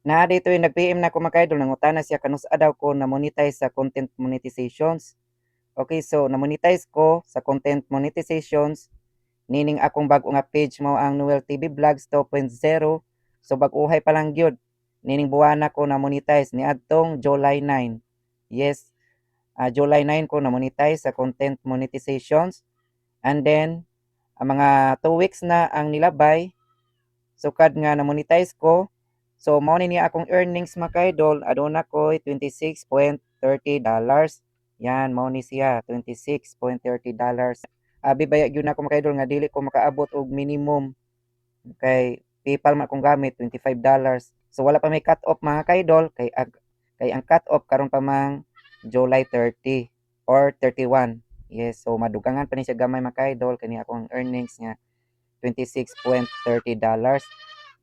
Na dito yung nag-PM na ako mga idol, nangutana siya kanus daw ko na monetize sa content monetizations. Okay, so na monetize ko sa content monetizations, nining akong bag-o nga page mao ang Noel TV Vlogs 2.0. So bag-uhay pa lang gyud. Nining buwana ko na monetize ni adtong July 9. Yes, July 9 ko na monetize sa content monetizations. And then ang mga 2 weeks na ang nilabay sukad nga na monetize ko. So mao ni niya akong earnings mga kaidol, aduna ko $26.30. Yan mao ni siya $26.30. Abi baya gyud ako mga kaidol nga dili ko makaabot og minimum kay PayPal man akong gamit $25. So wala pa may cut off mga kaidol kay ang cut off karon pa mang July 30 or 31. Yes, so madugangan pa ni siya gamay mga kaidol kani akong earnings nga $26.30.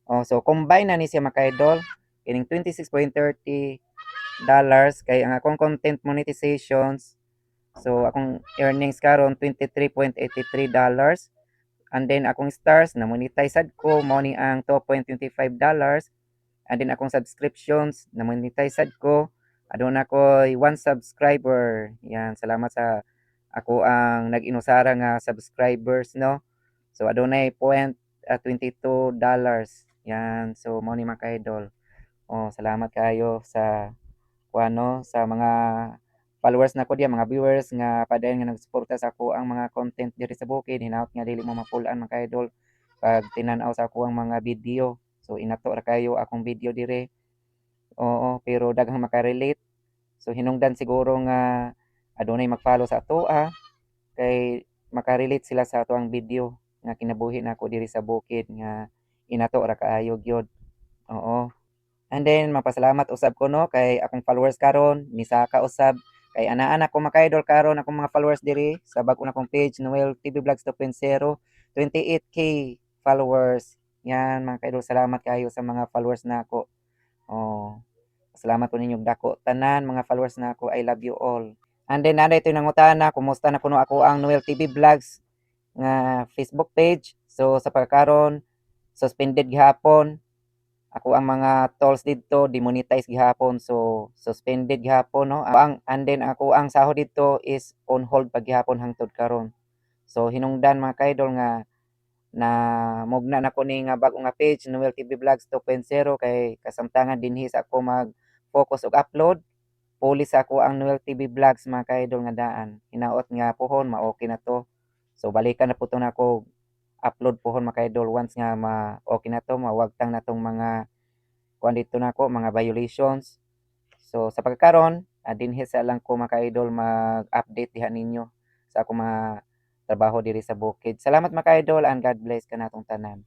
Oh, so combine na ni siya mga kaidol. Kining $26.30 kay ang akong content monetizations. So akong earnings karon $23.83. And then akong stars na monetize sad ko mao ni ang $2.25. And then akong subscriptions na monetize sad ko aduna ko 1 subscriber. Yan, salamat sa ako ang nag-inusara nga subscribers, no. So adunay $22. Yan, so mao ni mga ka-idol. Oh, salamat kayo sa kuano sa mga followers nako diya, mga viewers nga padayon nga nagsuporta sa ako ang mga content diri sa bukid. Hinaot nga dili mo mapulaan mga ka-idol pag tinan-aw sa ako ang mga video. So inato ra kayo akong video dire. Oo, pero daghang maka-relate. So hinungdan siguro nga adunay mag-follow sa ato kay maka-relate sila sa ato ang video nga kinabuhi nako diri sa bukid nga inato ra kaayo gyud. Oo. And then mapasalamat usab ko no kay akong followers karon misaka usab kay anaa ko maka-idol karon akong mga followers diri sa bag-o na kong page Noel TV Vlogs 2.0, 28K followers. Yan mga ka-idol, salamat kayo sa mga followers nako. Oh, salamat po ninyong dako tanan mga followers nako. I love you all. And then naday ito nangutana kumusta na kuno ako ang Noel TV Vlogs nga Facebook page. So sa pagkakaron suspended gihapon ako ang mga tolls didto demonetize gihapon, so suspended gihapon, no. And then ako ang sahod didto is on hold pa gihapon hangtod karon. So hinungdan mga kaidol nga na mugna na ko ni nga bag-o nga page Noel TV Vlogs 2.0 kay kasamtangan dinhi sa ako mag focus og upload. Puli sa ako ang Noel TV Vlogs mga kaidol nga daan. Hinaot nga pohon ma-okay na to. So balikan na po to na ako upload pohon mga kaidol once nga ma-okay na to, mawagtang na tong mga kuan dito nako mga violations. So sa pagkakaron, dinhi sa lang ko mga ka-idol mag-update diha ninyo sa ako mga trabaho diri sa bukid. Salamat mga ka-idol and God bless kanatong tanan.